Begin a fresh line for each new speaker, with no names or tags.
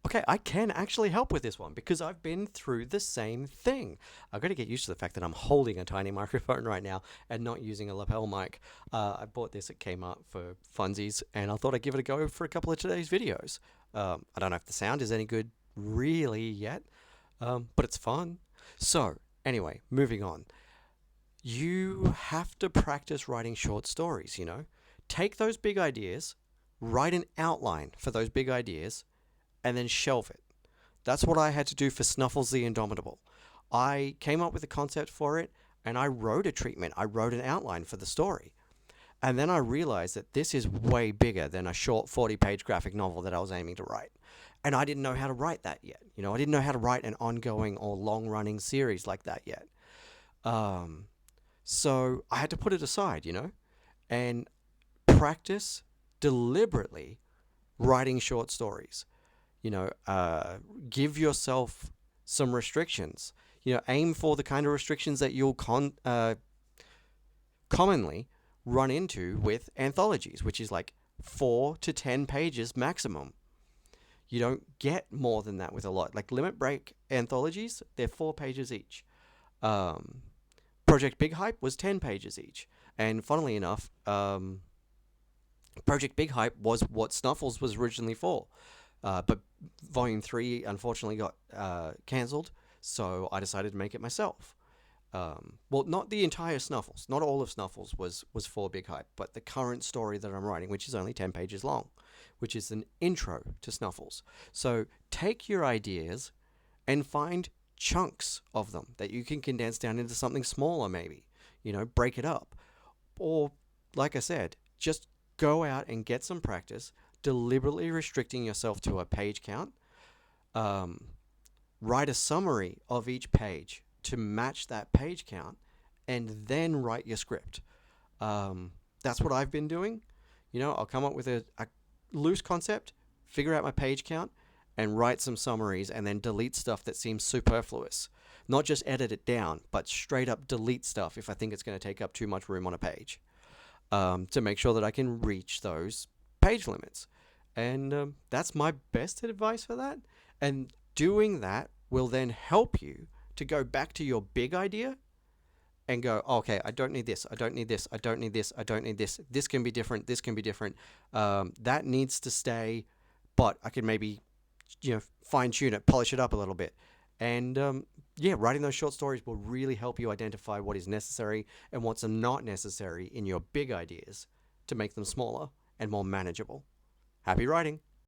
Okay, I can actually help with this one because I've been through the same thing. I've got to get used to the fact that I'm holding a tiny microphone right now and not using a lapel mic. I bought this at Kmart for funsies, and I thought I'd give it a go for a couple of today's videos. I don't know if the sound is any good really yet, but it's fun. So, anyway, moving on. You have to practice writing short stories, you know? Take those big ideas, write an outline for those big ideas, and then shelve it. That's what I had to do for Snuffles the Indomitable. I came up with a concept for it and I wrote a treatment. I wrote an outline for the story. And then I realized that this is way bigger than a short 40-page graphic novel that I was aiming to write. And I didn't know how to write that yet. You know, I didn't know how to write an ongoing or long-running series like that yet. Um, so I had to put it aside, you know, and practice deliberately writing short stories. You know, give yourself some restrictions. You know, aim for the kind of restrictions that you'll commonly run into with anthologies, which is like 4 to 10 pages maximum. You don't get more than that with a lot. Like Limit Break anthologies, they're 4 pages each. Um, Project Big Hype was 10 pages each. And funnily enough, Project Big Hype was what Snuffles was originally for. But Volume 3 unfortunately got cancelled, so I decided to make it myself. Well, not the entire Snuffles. Not all of Snuffles was for Big Hype, but the current story that I'm writing, which is only 10 pages long, which is an intro to Snuffles. So take your ideas and find chunks of them that you can condense down into something smaller, maybe. You know, break it up. Or, like I said, just go out and get some practice, deliberately restricting yourself to a page count. Um, Write a summary of each page to match that page count, and then write your script. That's what I've been doing. You know, I'll come up with a loose concept, figure out my page count, and write some summaries, and then delete stuff that seems superfluous. Not just edit it down, but straight up delete stuff if I think it's going to take up too much room on a page, to make sure that I can reach those page limits. And that's my best advice for that. And doing that will then help you to go back to your big idea and go, okay, I don't need this, I don't need this, I don't need this, I don't need this. This can be different, this can be different. That needs to stay, but I can maybe, you know, fine tune it, polish it up a little bit. And yeah, writing those short stories will really help you identify what is necessary and what's not necessary in your big ideas to make them smaller and more manageable. Happy writing!